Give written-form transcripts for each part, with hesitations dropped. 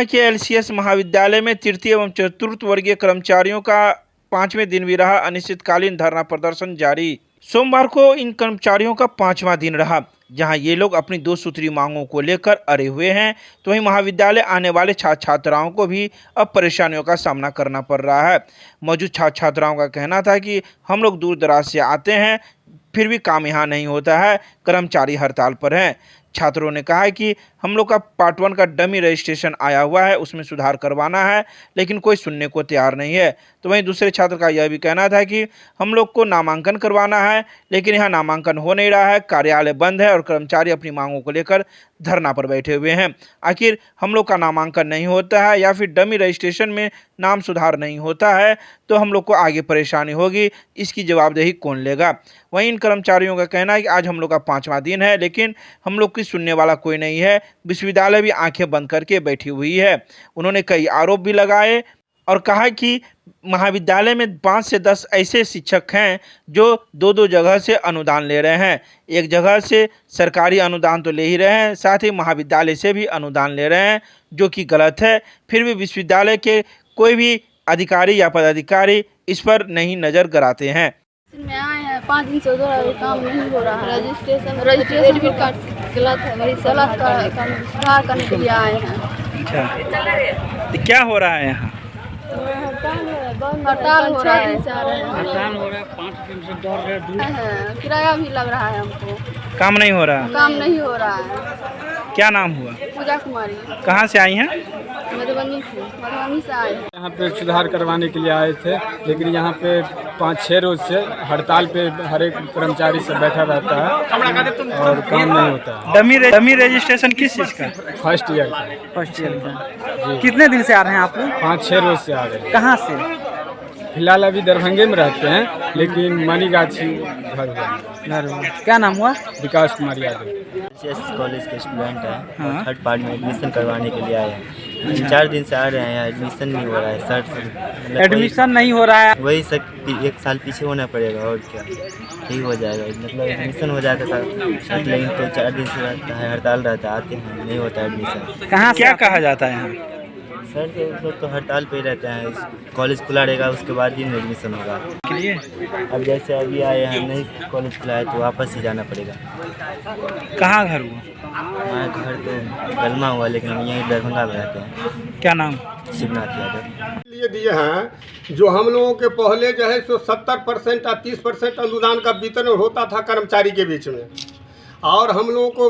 है कि एलसीएस महाविद्यालय में तृतीय एवं चतुर्थ वर्गीय कर्मचारियों का 5वें दिन भी रहा अनिश्चितकालीन धरना प्रदर्शन जारी। सोमवार को इन कर्मचारियों का 5वां दिन रहा, जहां ये लोग अपनी 2 सूत्री मांगों को लेकर अड़े हुए हैं। तो वहीं महाविद्यालय आने वाले छात्र छात्राओं को भी अब परेशानियों का सामना करना पड़ रहा है। मौजूद छात्र छात्राओं का कहना था कि हम लोग दूर दराज से आते हैं, फिर भी काम यहाँ नहीं होता है, कर्मचारी हड़ताल पर हैं। छात्रों ने कहा है कि हम लोग का पार्ट 1 का डमी रजिस्ट्रेशन आया हुआ है, उसमें सुधार करवाना है, लेकिन कोई सुनने को तैयार नहीं है। तो वहीं दूसरे छात्र का यह भी कहना था कि हम लोग को नामांकन करवाना है, लेकिन यहाँ नामांकन हो नहीं रहा है, कार्यालय बंद है और कर्मचारी अपनी मांगों को लेकर धरना पर बैठे हुए हैं। आखिर हम लोग का नामांकन नहीं होता है या फिर डमी रजिस्ट्रेशन में नाम सुधार नहीं होता है तो हम लोग को आगे परेशानी होगी, इसकी जवाबदेही कौन लेगा। वहीं इन कर्मचारियों का कहना है कि आज हम लोग का 5वां दिन है, लेकिन हम लोग की सुनने वाला कोई नहीं है। विश्वविद्यालय भी आंखें बंद करके बैठी हुई है। उन्होंने कई आरोप भी लगाए और कहा कि महाविद्यालय में 5 से 10 ऐसे शिक्षक हैं जो 2-2 जगह से अनुदान ले रहे हैं। एक जगह से सरकारी अनुदान तो ले ही रहे हैं, साथ ही महाविद्यालय से भी अनुदान ले रहे हैं, जो कि गलत है। फिर भी विश्वविद्यालय के कोई भी अधिकारी या पदाधिकारी इस पर नहीं नज़र गड़ाते हैं। में आए हैं 5 दिन से काम नहीं हो रहा है। रजिस्ट्रेशन भी गलत है, वही गलत काम सुधार करने के लिए आए हैं। अच्छा, तो क्या हो रहा है यहाँ? हड़ताल हो रहा है, 5 दिन से दौड़ रहे दूर। किराया भी लग रहा है हमको। काम नहीं हो रहा? काम नहीं हो रहा है। क्या नाम हुआ? पूजा कुमारी। कहाँ से आई हैं? मधुबनी से आए हैं। यहाँ पे सुधार करवाने के लिए आए थे, लेकिन यहाँ पे 5-6 रोज से हड़ताल पे हर एक कर्मचारी सब बैठा रहता है और काम नहीं होता है। डमी रजिस्ट्रेशन किस चीज़ का? फर्स्ट ईयर का। फर्स्ट ईयर का। कितने दिन से आ रहे हैं आप लोग? 5-6 रोज से आ रहे हैं। कहाँ से? फिलहाल अभी दरभंगे में रहते हैं, लेकिन मनीगाछी घर है। क्या नाम हुआ? विकास कुमार यादव। कॉलेज के स्टूडेंट हैं। हाँ। थर्ड पार्ट में एडमिशन करवाने के लिए आए हैं। 4 दिन से आ रहे हैं, एडमिशन नहीं हो रहा है सर। एडमिशन नहीं हो रहा है। वही सर 1 साल पीछे होना पड़ेगा और क्या, यही हो जाएगा। मतलब एडमिशन हो जाता था, लेकिन तो 4 दिन से रहता है, हड़ताल रहता है, आते हैं नहीं होता एडमिशन। कहाँ से क्या कहा जाता है यहाँ? सर के लोग तो हड़ताल पे ही रहते हैं। कॉलेज खुला रहेगा उसके बाद ही एडमिशन होगा। के लिए अब जैसे अभी आए हैं, नहीं कॉलेज खुला है तो वापस ही जाना पड़ेगा। कहाँ घर हुआ? हमारा घर तो गलमा हुआ, लेकिन हम यहीं दरभंगा में रहते हैं। क्या नाम? शिवनाथ यादव। लिए दिए हैं जो हम लोगों के पहले जो है सो 70% या 30% अनुदान का वितरण होता था कर्मचारी के बीच में, और हम लोगों को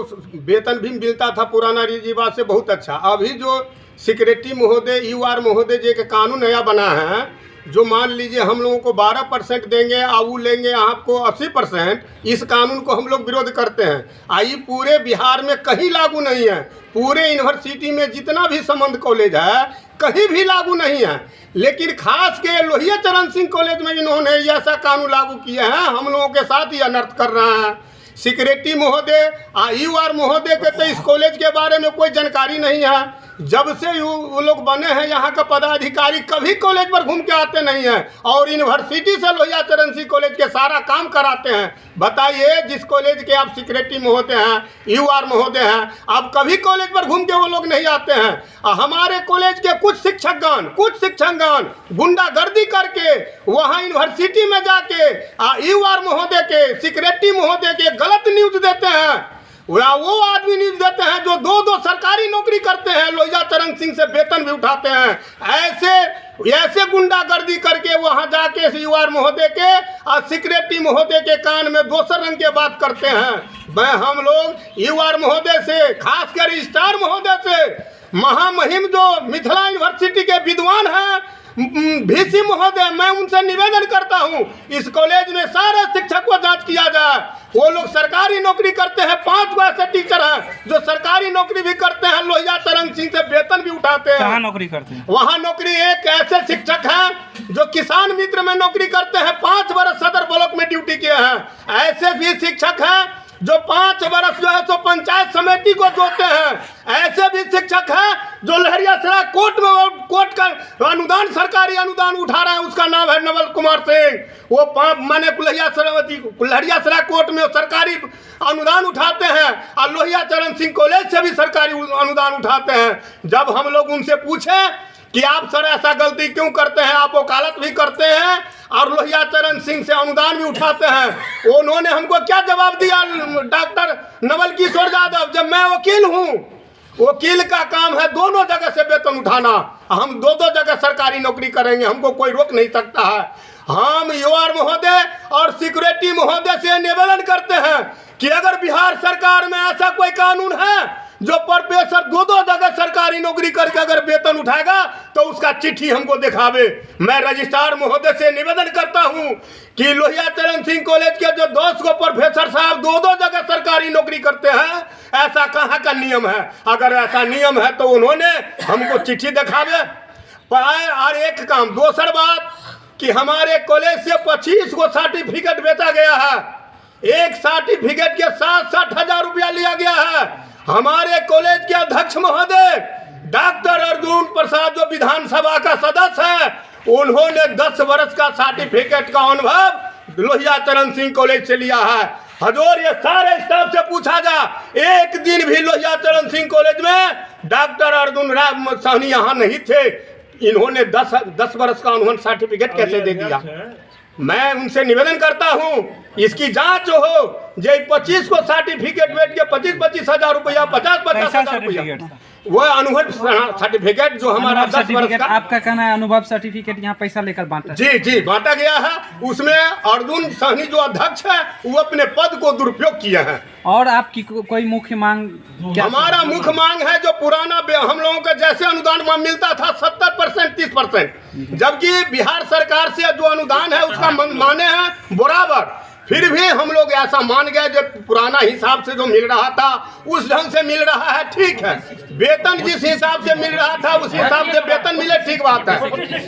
वेतन भी मिलता था पुराना रिवाज से बहुत अच्छा। अभी जो सेक्रेटरी महोदय UR महोदय जी का कानून नया बना है, जो मान लीजिए हम लोगों को 12% देंगे और वो लेंगे आपको 80%, इस कानून को हम लोग विरोध करते हैं। ये पूरे बिहार में कहीं लागू नहीं है। पूरे यूनिवर्सिटी में जितना भी संबंध कॉलेज है कहीं भी लागू नहीं है, लेकिन खास के लोहिया चरण सिंह कॉलेज में इन्होंने ऐसा कानून लागू किए हैं, हम लोगों के साथ ही अनर्थ कर रहे हैं। सेक्रेटरी महोदय UR महोदय के तो इस कॉलेज के बारे में कोई जानकारी नहीं है। जब से वो लोग बने हैं यहाँ का पदाधिकारी कभी कॉलेज पर घूम के आते नहीं हैं, और यूनिवर्सिटी से लोहिया चरण सिंह कॉलेज के सारा काम कराते हैं। बताइए, जिस कॉलेज के आप सेक्रेटरी महोदय हैं, UR महोदय हैं, आप कभी कॉलेज पर घूम के वो लोग नहीं आते हैं। हमारे कॉलेज के कुछ शिक्षकगण गुंडागर्दी करके वहाँ यूनिवर्सिटी में जाके UR महोदय के, सेक्रेटरी महोदय के गलत न्यूज देते हैं। वो आदमी न्यूज देते हैं जो 2-2 सरकारी नौकरी करते हैं, लोहिया चरण सिंह से वेतन भी उठाते हैं। ऐसे गुंडागर्दी करके वहां जाके UR महोदय के और सेक्रेटरी महोदय के कान में दोसर रंग के बात करते हैं। हम लोग UR महोदय से, खासकर रजिस्ट्रार महोदय से, महामहिम जो मिथिला यूनिवर्सिटी के विद्वान हैं VC महोदय, मैं उनसे निवेदन करता हूं इस कॉलेज में सारे शिक्षक को जांच किया जाए। वो लोग सरकारी नौकरी करते हैं, 5 ऐसे टीचर हैं जो सरकारी नौकरी भी करते हैं, लोहिया चरण सिंह से वेतन भी उठाते हैं। कहाँ नौकरी करते हैं? वहाँ नौकरी एक ऐसे शिक्षक हैं जो किसान मित्र में नौकरी करते हैं, 5 वर्ष सदर ब्लॉक में ड्यूटी किए हैं। ऐसे भी शिक्षक हैं जो 5 वर्ष जो है तो पंचायत समिति को जोते हैं। ऐसे भी शिक्षक हैं जो लहरियासराय कोर्ट का अनुदान, सरकारी अनुदान उठा रहे हैं। उसका नाम है नवल कुमार सिंह। वो माने लहरियासराय कोर्ट में सरकारी अनुदान उठाते हैं और लोहिया चरण सिंह कॉलेज से भी सरकारी अनुदान उठाते हैं। जब हम लोग उनसे पूछे कि आप सर ऐसा गलती क्यों करते हैं, आप वकालत भी करते हैं और लोहिया चरण सिंह से अनुदान भी उठाते हैं, उन्होंने हमको क्या जवाब दिया डॉक्टर नवल किशोर यादव, जब मैं वकील हूँ, वकील का काम है दोनों जगह से वेतन उठाना, हम दो जगह सरकारी नौकरी करेंगे, हमको कोई रोक नहीं सकता है। हम यूआर महोदय और सिक्योरिटी महोदय से निवेदन करते हैं कि अगर बिहार सरकार में ऐसा कोई कानून है जो प्रोफेसर दो जगह सरकारी नौकरी करके अगर वेतन उठाएगा तो उसका चिट्ठी हमको दिखावे। मैं रजिस्ट्रार महोदय से निवेदन करता हूं कि लोहिया चरण सिंह कॉलेज के जो 10 को प्रोफेसर साहब दो जगह सरकारी नौकरी करते हैं, ऐसा कहाँ का नियम है? अगर ऐसा नियम है तो उन्होंने हमको चिट्ठी दिखावे। और एक काम, दूसरी बात कि हमारे कॉलेज से 25 को सर्टिफिकेट बेचा गया है। एक सर्टिफिकेट के 60,000 रुपया लिया गया है। हमारे कॉलेज के अध्यक्ष महोदय डॉक्टर अर्जुन प्रसाद जो विधानसभा का सदस्य है, उन्होंने 10 वर्ष का सर्टिफिकेट का अनुभव लोहिया चरण सिंह कॉलेज से लिया है। हजूर, ये सारे स्टाफ से पूछा जा, एक दिन भी लोहिया चरण सिंह कॉलेज में डॉक्टर अर्जुन राम साहनी यहाँ नहीं थे। इन्होंने 10 वर्ष का अनुभव सर्टिफिकेट कैसे दे दिया? मैं उनसे निवेदन करता हूं इसकी जांच हो। जो 25 को सर्टिफिकेट बैठ के 25 हजार रुपया, 50 हजार रुपया, वो अनुभव सर्टिफिकेट जो हमारा 10 वर्ष का। आपका कहना है अनुभव सर्टिफिकेट यहाँ पैसा लेकर बांटा? जी बांटा गया है। उसमें अर्जुन साहनी जो अध्यक्ष है वो अपने पद को दुरुपयोग किए हैं। और आपकी कोई मुख्य मांग? हमारा मुख्य मांग है जो पुराना हम लोगों का जैसे अनुदान मिलता था 70%, 30%, जबकि बिहार सरकार से जो अनुदान है उसका माने हैं बराबर, फिर भी हम लोग ऐसा मान गए जो पुराना हिसाब से जो मिल रहा था उस ढंग से मिल रहा है, ठीक है। वेतन जिस हिसाब से मिल रहा था उस हिसाब से वेतन मिले, ठीक बात है,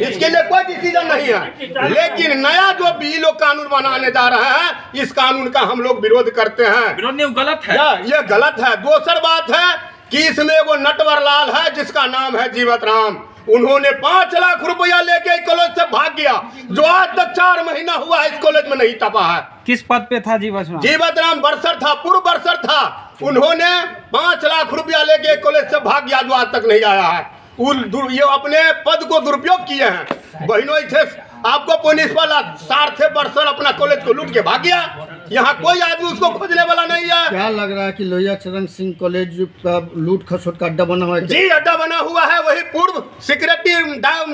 इसके लिए कोई डिसीजन नहीं है। लेकिन नया जो भी लोग कानून बनाने जा रहे हैं, इस कानून का हम लोग विरोध करते हैं। विरोध नहीं, गलत है, ये गलत है। दूसरी बात है कि इसमें वो नटवर लाल है जिसका नाम है जीवत राम, उन्होंने 5 लाख रुपया लेके कॉलेज से भाग गया, जो आज तक 4 महीना हुआ है इस कॉलेज में नहीं टपा है। किस पद पे था जीवत राम? जीवत राम बरसर था, पूर्व बरसर था। उन्होंने 5 लाख रुपया लेके कॉलेज से भाग गया, जो आज तक नहीं आया है। ये अपने पद को दुरुपयोग किए हैं। बहनों थे, आपको प्रिंसिपल सार थे बरसर अपना कॉलेज को लूट के भाग गया, यहाँ कोई आदमी उसको खोजने वाला नहीं है। क्या लग रहा है कि लोहिया चरण सिंह कॉलेज का लूट खसोट का अड्डा बना हुआ है? जी, अड्डा बना हुआ है। वही पूर्व सेक्रेटरी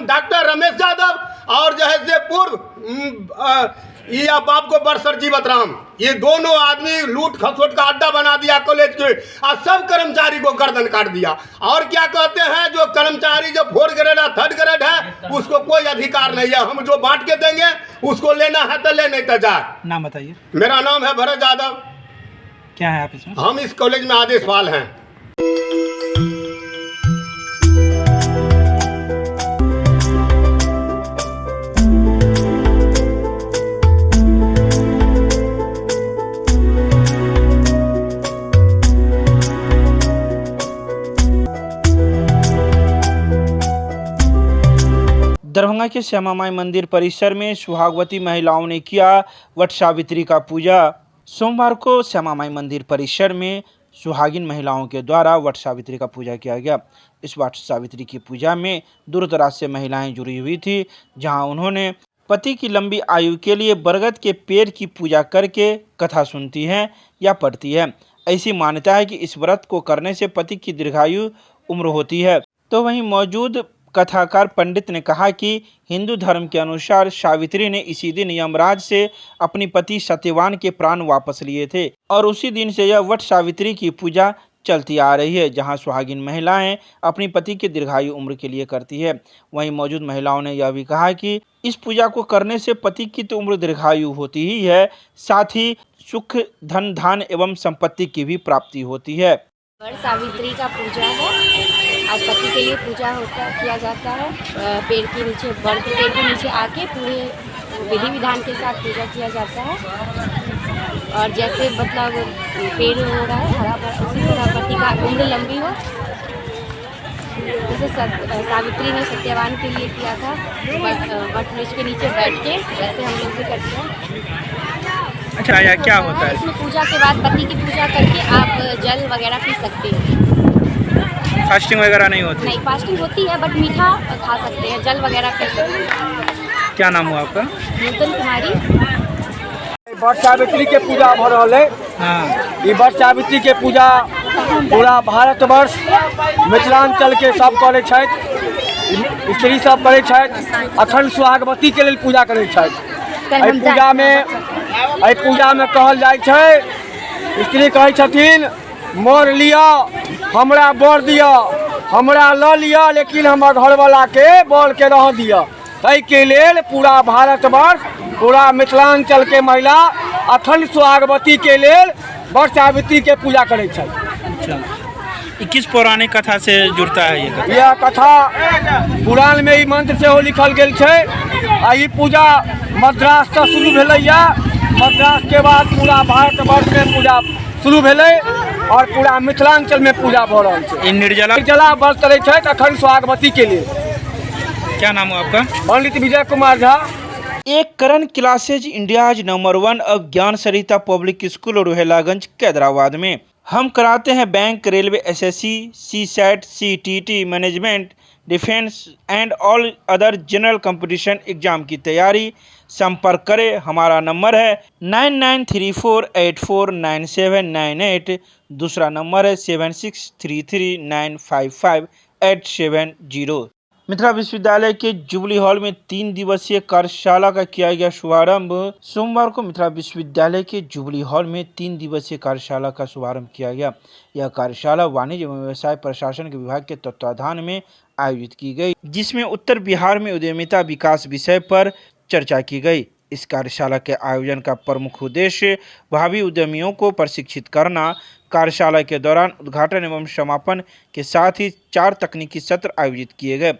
डॉक्टर रमेश यादव और जो है पूर्व ये आपको बरसर जीवत राम, ये दोनों आदमी लूट खसोट का अड्डा बना दिया कॉलेज के और सब कर्मचारी को गर्दन काट दिया। और क्या कहते हैं, जो कर्मचारी जो 4th ग्रेड है 3rd ग्रेड है उसको कोई अधिकार नहीं है। हम जो बांट के देंगे उसको लेना है तो ले, नहीं तो जाए। नाम बताइए। मेरा नाम है भरत यादव। क्या है आप इसमें? हम इस कॉलेज में आदेशपाल हैं। दरभंगा के श्यामा माई मंदिर परिसर में सुहागवती महिलाओं ने किया वट सावित्री का पूजा। सोमवार को श्यामा माई मंदिर परिसर में सुहागिन महिलाओं के द्वारा वट सावित्री का पूजा किया गया। इस वट सावित्री की पूजा में दूर दराज से महिलाएं जुड़ी हुई थी, जहां उन्होंने पति की लंबी आयु के लिए बरगद के पेड़ की पूजा करके कथा सुनती हैं या पढ़ती है। ऐसी मान्यता है कि इस व्रत को करने से पति की दीर्घायु उम्र होती है। तो वहीं मौजूद कथाकार पंडित ने कहा कि हिंदू धर्म के अनुसार सावित्री ने इसी दिन यमराज से अपनी पति सत्यवान के प्राण वापस लिए थे और उसी दिन से यह वट सावित्री की पूजा चलती आ रही है, जहां सुहागिन महिलाएं अपनी पति की दीर्घायु उम्र के लिए करती है। वहीं मौजूद महिलाओं ने यह भी कहा कि इस पूजा को करने से पति की तो उम्र दीर्घायु होती ही है, साथ ही सुख, धन, धान एवं संपत्ति की भी प्राप्ति होती है। वट सावित्री का पूजा है। आज पति के लिए पूजा किया जाता है। पेड़ के नीचे, बड़ पेड़ के नीचे आके पूरे विधि विधान के साथ पूजा किया जाता है। और जैसे मतलब पेड़ हो रहा है हरा भरा, उसी तरह पति का उम्र लंबी हो। जैसे सावित्री ने सत्यवान के लिए किया था, वट वृक्ष के नीचे बैठ के, वैसे हम लोग भी करते हैं। अच्छा, या क्या होता है? इसमें पूजा के बाद पति की पूजा करके आप जल वगैरह पी सकते हैं। फास्टिंग वगैरह नहीं होती? नहीं, फास्टिंग होती है बट मीठा खा सकते हैं, जल वगैरह पी सकते हैं। क्या नाम हुआ आपका? नूतन कुमारी। वट सावित्री के पूजा हो रहा है। हाँ, ई वट सावित्री के पूजा पूरा भारतवर्ष मिथिलांचल के सब करे छथि, स्त्री सब करे छथि, अखंड सुहागवती के लिए पूजा करे छथि। एहि पूजा में कहल जाइ छै, स्त्री कहै छथिन मोर लिअ हमरा बर दिअ, हमरा लऽ लिअ लेकिन हमर घरवाला के बर के रह दिअ। एहिके लेल पूरा भारतवर्ष, पूरा मिथिलांचल के महिला अखंड सुहागवती के लेल वट सावित्री के पूजा करे छै। अच्छा, ये किस पौराणिक कथा से जुड़ता है ये कथा? यह कथा पुराण में ई मंत्र से लिखल गेल छै। आ ई पूजा मद्रास से शुरू भेलैया, मद्रास के बाद पूरा भारतवर्ष में पूजा शुरू भेलै और पूरा मिथिलांचल में पूजा भऽ रहल छै। इन निर्जला निर्जला व्रत करै छथि अखंड सुहागवती के लिए। क्या नाम हुआ आपका? पंडित विजय कुमार झा। एक करण क्लासेज इंडियाज नंबर 1 अब ज्ञान सरिता पब्लिक स्कूल रोहेलागंज कैदराबाद में हम कराते हैं bank, railway, SSC, CSAT, CTT, management, defence and all other general competition exam की तैयारी। संपर्क करें, हमारा नंबर है 9934849798, दूसरा नंबर है 7633955870। मिथिला विश्वविद्यालय के जुबली हॉल में 3 दिवसीय कार्यशाला का किया गया शुभारंभ। सोमवार को मिथिला विश्वविद्यालय के जुबली हॉल में 3 दिवसीय कार्यशाला का शुभारंभ किया गया। यह कार्यशाला वाणिज्य एवं व्यवसाय प्रशासन के विभाग के तत्वाधान में आयोजित की गई, जिसमें उत्तर बिहार में उद्यमिता विकास विषय पर चर्चा की गई। इस कार्यशाला के आयोजन का प्रमुख उद्देश्य भावी उद्यमियों को प्रशिक्षित करना। कार्यशाला के दौरान उद्घाटन एवं समापन के साथ ही 4 तकनीकी सत्र आयोजित किए गए।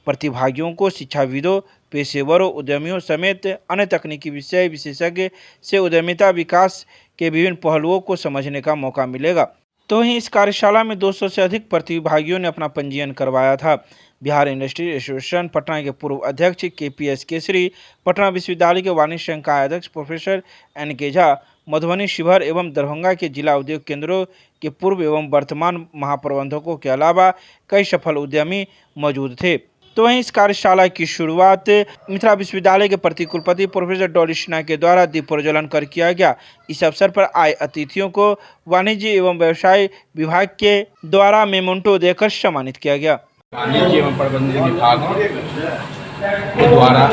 प्रतिभागियों को शिक्षाविदों, पेशेवरों, उद्यमियों समेत अन्य तकनीकी विषय विशेषज्ञ से उद्यमिता विकास के विभिन्न पहलुओं को समझने का मौका मिलेगा। तो वहीं इस कार्यशाला में 200 से अधिक प्रतिभागियों ने अपना पंजीयन करवाया था। बिहार इंडस्ट्री एसोसिएशन पटना के पूर्व अध्यक्ष KPS केसरी, पटना विश्वविद्यालय के वाणिज्य संकाय अध्यक्ष प्रोफेसर NK झा, मधुबनी, शिवहर एवं दरभंगा के जिला उद्योग केंद्रों के पूर्व एवं वर्तमान महाप्रबंधकों के अलावा कई सफल उद्यमी मौजूद थे। तो वहीं इस कार्यशाला की शुरुआत मिथिला विश्वविद्यालय के प्रतिकुलपति प्रोफेसर डॉली सिन्हा के द्वारा दीप प्रज्वलन कर किया गया। इस अवसर पर आए अतिथियों को वाणिज्य एवं व्यवसाय विभाग के द्वारा मेमोंटो देकर सम्मानित किया गया। वाणिज्य एवं प्रबंधन विभाग के द्वारा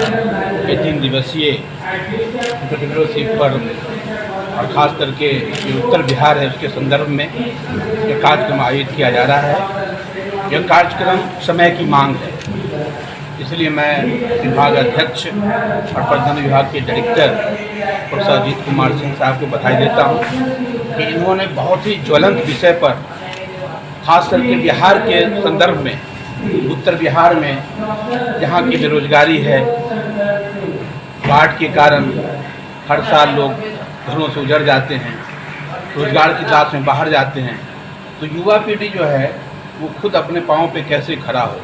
3 दिवसीय एंटरप्रेन्योरशिप पर और ख़ास करके जो उत्तर बिहार है उसके संदर्भ में यह कार्यक्रम आयोजित किया जा रहा है। यह कार्यक्रम समय की मांग है, इसलिए मैं विभाग अध्यक्ष और प्रबंधन विभाग के डायरेक्टर प्रोफेसर अजीत कुमार सिंह साहब को बधाई देता हूँ कि इन्होंने बहुत ही ज्वलंत विषय पर, खास करके बिहार के संदर्भ में, उत्तर बिहार में जहाँ की बेरोजगारी है, बाढ़ के कारण हर साल लोग घरों से उजड़ जाते हैं, रोजगार की तलाश में बाहर जाते हैं, तो युवा पीढ़ी जो है वो खुद अपने पाँव पे कैसे खड़ा हो,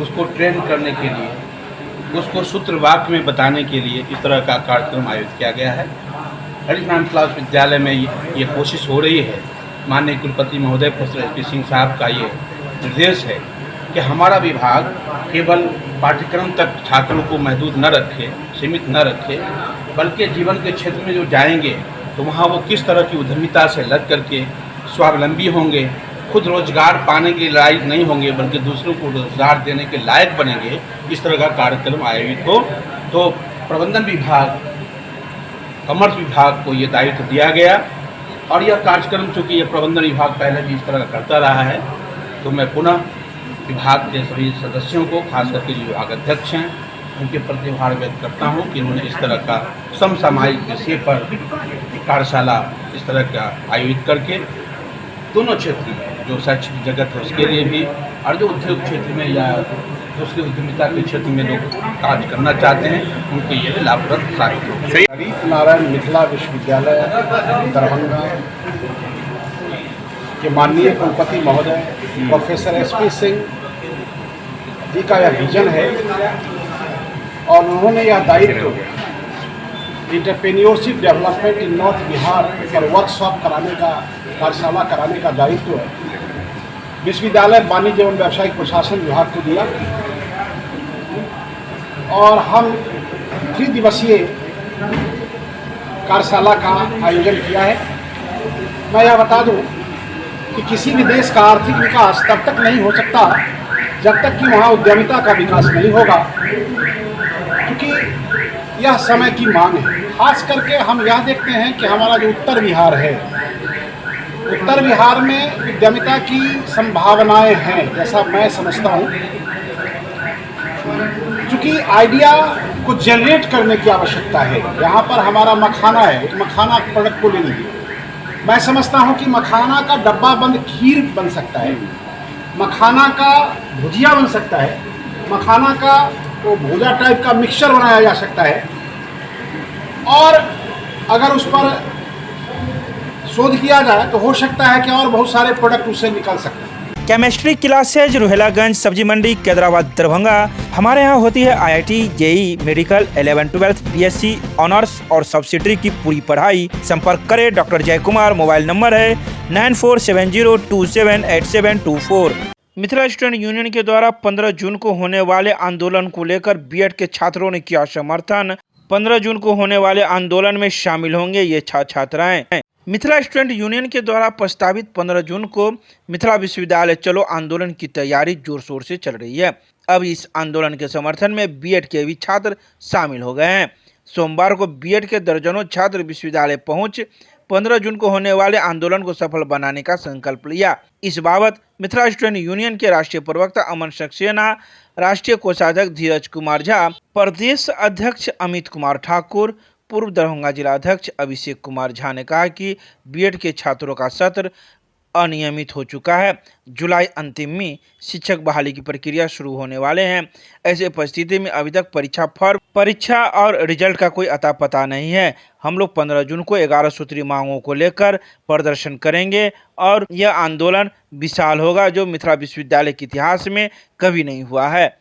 उसको ट्रेन करने के लिए, उसको सूत्र वाक्य में बताने के लिए इस तरह का कार्यक्रम आयोजित किया गया है। हरिनारायण मिथिला विश्वविद्यालय में ये कोशिश हो रही है। माननीय कुलपति महोदय प्रोफेसर SP सिंह साहब का ये निर्देश है कि हमारा विभाग केवल पाठ्यक्रम तक छात्रों को महदूद न रखे, सीमित न रखे, बल्कि जीवन के क्षेत्र में जो जाएंगे तो वहाँ वो किस तरह की उद्यमिता से लग करके स्वावलंबी होंगे, खुद रोजगार पाने के लायक नहीं होंगे बल्कि दूसरों को रोजगार देने के लायक बनेंगे, इस तरह का कार्यक्रम आयोजित हो। तो प्रबंधन विभाग, कॉमर्स विभाग को ये दायित्व दिया गया और यह कार्यक्रम चूँकि ये प्रबंधन विभाग पहले भी इस तरह करता रहा है, तो मैं पुनः विभाग के सभी सदस्यों को, खास करके जो विभाग अध्यक्ष हैं, उनके प्रति आभार व्यक्त करता हूँ कि उन्होंने इस तरह का समसामयिक विषय पर कार्यशाला इस तरह का आयोजित करके दोनों क्षेत्र में जो शैक्षिक जगत है उसके लिए भी और जो उद्योग क्षेत्र में या दूसरी उद्यमिता के क्षेत्र में लोग कार्य करना चाहते हैं, उनके ये लाभप्रद साबित हो। हरित नारायण मिथिला विश्वविद्यालय दरभंगा के माननीय कुलपति महोदय प्रोफेसर SP सिंह जी का यह विजन है और उन्होंने यह दायित्व entrepreneurship development in north Bihar पर वर्कशॉप कराने का, कार्यशाला कराने का दायित्व विश्वविद्यालय वाणिज्य एवं व्यावसायिक प्रशासन विभाग को दिया और हम 3 दिवसीय कार्यशाला का आयोजन किया है। मैं यह बता दूं कि किसी भी देश का आर्थिक विकास तब तक नहीं हो सकता जब तक कि वहाँ उद्यमिता का विकास नहीं होगा, क्योंकि यह समय की मांग है। खास करके हम यह देखते हैं कि हमारा जो उत्तर बिहार है, उत्तर बिहार में उद्यमिता की संभावनाएं हैं, जैसा मैं समझता हूँ। क्योंकि आइडिया को जनरेट करने की आवश्यकता है। यहाँ पर हमारा मखाना है, एक मखाना प्रोडक्ट को ले लीजिए। मैं समझता हूँ कि मखाना का डब्बा बंद खीर बन सकता है, मखाना का भुजिया बन सकता है, मखाना का वो भुजा टाइप का मिक्सचर बनाया जा सकता है, और अगर उस पर शोध किया जाए तो हो सकता है कि और बहुत सारे प्रोडक्ट उससे निकल सकते हैं। केमिस्ट्री क्लासेज रुहेलागंज सब्जी मंडी कैदराबाद दरभंगा। हमारे यहाँ होती है IIT JEE medical 11 12 BSc honours और सब्सिडरी की पूरी पढ़ाई। संपर्क करें डॉक्टर जय कुमार। मोबाइल नंबर है 9470278724। मिथिला स्टूडेंट यूनियन के द्वारा 15 जून को होने वाले आंदोलन को लेकर बीएड के छात्रों ने किया समर्थन। 15 जून को होने वाले आंदोलन में शामिल होंगे ये छात्राएं। मिथिला स्टूडेंट यूनियन के द्वारा प्रस्तावित 15 जून को मिथिला विश्वविद्यालय चलो आंदोलन की तैयारी जोर शोर से चल रही है। अब इस आंदोलन के समर्थन में बीएड के भी छात्र शामिल हो गए हैं। सोमवार को बीएड के दर्जनों छात्र विश्वविद्यालय पहुंच 15 जून को होने वाले आंदोलन को सफल बनाने का संकल्प लिया। इस बाबत मिथिला स्टूडेंट यूनियन के राष्ट्रीय प्रवक्ता अमन सक्सेना, राष्ट्रीय कोषाध्यक्ष धीरज कुमार झा, प्रदेश अध्यक्ष अमित कुमार ठाकुर, पूर्व दरभंगा जिला अध्यक्ष अभिषेक कुमार झा ने कहा कि बीएड के छात्रों का सत्र अनियमित हो चुका है। जुलाई अंतिम में शिक्षक बहाली की प्रक्रिया शुरू होने वाले हैं। ऐसे परिस्थिति में अभी तक परीक्षा और रिजल्ट का कोई अता पता नहीं है। हम लोग 15 जून को 11 सूत्री मांगों को लेकर प्रदर्शन करेंगे और यह आंदोलन विशाल होगा, जो मिथिला विश्वविद्यालय के इतिहास में कभी नहीं हुआ है।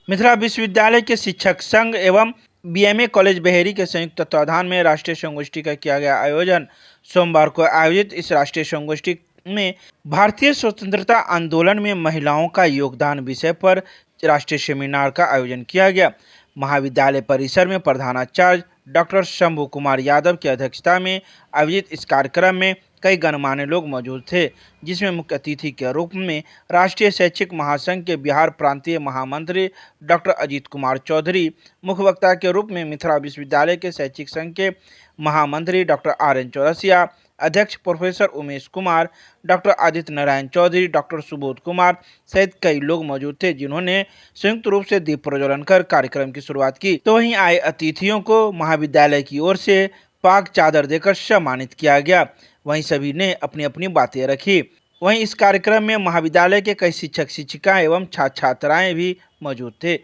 मिथिला विश्वविद्यालय के शिक्षक संघ एवं BMA कॉलेज बहेरी के संयुक्त तत्वाधान में राष्ट्रीय संगोष्ठी का किया गया आयोजन। सोमवार को आयोजित इस राष्ट्रीय संगोष्ठी में भारतीय स्वतंत्रता आंदोलन में महिलाओं का योगदान विषय पर राष्ट्रीय सेमिनार का आयोजन किया गया। महाविद्यालय परिसर में प्रधानाचार्य डॉक्टर शंभू कुमार यादव की अध्यक्षता में आयोजित इस कार्यक्रम में कई गणमान्य लोग मौजूद थे, जिसमें मुख्य अतिथि के रूप में राष्ट्रीय शैक्षिक महासंघ के बिहार प्रांतीय महामंत्री डॉक्टर अजीत कुमार चौधरी, मुख्य वक्ता के रूप में मिथिला विश्वविद्यालय के शैक्षिक संघ के महामंत्री डॉक्टर RN चौरसिया, अध्यक्ष professor Umesh Kumar, doctor Aditya Narayan Chaudhary, doctor Subodh Kumar सहित कई लोग मौजूद थे, जिन्होंने संयुक्त रूप से दीप प्रज्वलन कर कार्यक्रम की शुरुआत की। तो वहीं आए अतिथियों को महाविद्यालय की ओर से पाक चादर देकर सम्मानित किया गया। वहीं सभी ने अपनी अपनी बातें रखी। वहीं इस कार्यक्रम में महाविद्यालय के कई शिक्षक शिक्षिकाएं एवं छात्र छात्राएं भी मौजूद थे।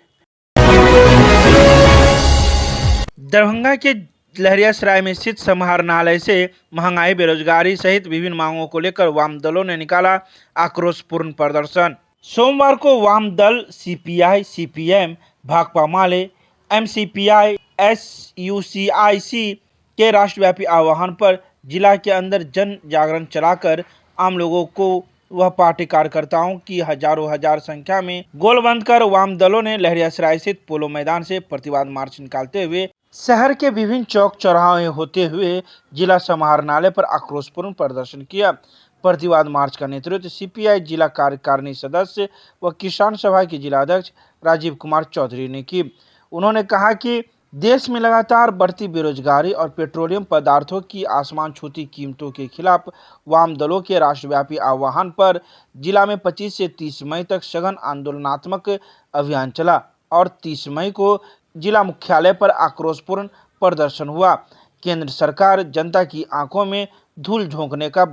दरभंगा के लहरियासराय में स्थित समाहरणालय से महंगाई, बेरोजगारी सहित विभिन्न मांगों को लेकर वाम दलों ने निकाला आक्रोशपूर्ण प्रदर्शन। सोमवार को वाम दल CPI, CPM, भाकपा माले, MCPI, SUCIC के राष्ट्रव्यापी आह्वान पर जिला के अंदर जन जागरण चलाकर आम लोगों को वह पार्टी कार्यकर्ताओं की हजार संख्या में गोलबंद कर वाम दलों ने लहरियासराय स्थित पोलो मैदान से प्रतिवाद मार्च निकालते हुए शहर के विभिन्न चौक चौराहे होते हुए जिला समाहरणालय पर आक्रोशपूर्ण प्रदर्शन किया। प्रतिवाद मार्च का नेतृत्व CPI जिला कार्यकारिणी सदस्य व किसान सभा के जिला अध्यक्ष राजीव कुमार चौधरी ने की। उन्होंने कहा कि देश में लगातार बढ़ती बेरोजगारी और पेट्रोलियम पदार्थों की आसमान छूती कीमतों के खिलाफ वाम दलों के राष्ट्रव्यापी आह्वान पर जिला में 25 से 30 मई तक सघन आंदोलनात्मक अभियान चला और 30 मई को जिला मुख्यालय पर आक्रोशपूर्ण प्रदर्शन हुआ। केंद्र सरकार जनता की आंखों में धूल झोंकने का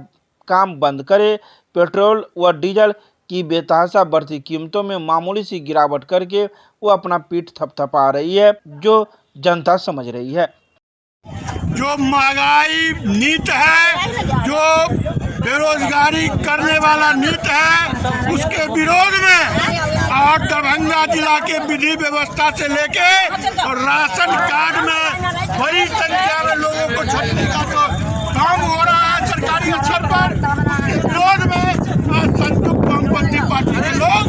काम बंद करे, पेट्रोल व डीजल कि बेतहाशा बढ़ती कीमतों में मामूली सी गिरावट करके वो अपना पीठ थपथपा रही है, जो जनता समझ रही है। जो महंगाई नीति है, जो बेरोजगारी करने वाला नीति है, उसके विरोध में और दरभंगा जिला के विधि व्यवस्था से लेके और राशन कार्ड में बड़ी संख्या में लोगों को छूटने का जो काम हो रहा है सरकारी स्तर पर, उसके विरोध में आज संयुक्त वामपंथी पार्टी के लोग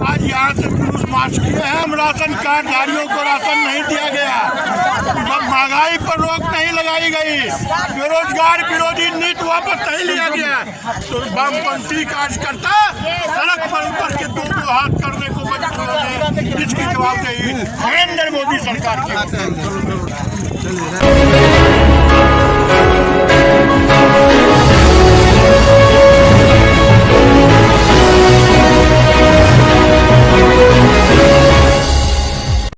आज यहाँ से जुलूस मार्च किए हैं। हम राशन कार्ड धारियों को राशन नहीं दिया गया, महंगाई पर रोक नहीं लगाई गई, बेरोजगार विरोधी नीति वापस नहीं लिया गया, तो वामपंथी कार्यकर्ता सड़क पर उतर के दो हाथ करने को मजबूर हो गए। इसकी जवाबदेही नरेंद्र मोदी सरकार की।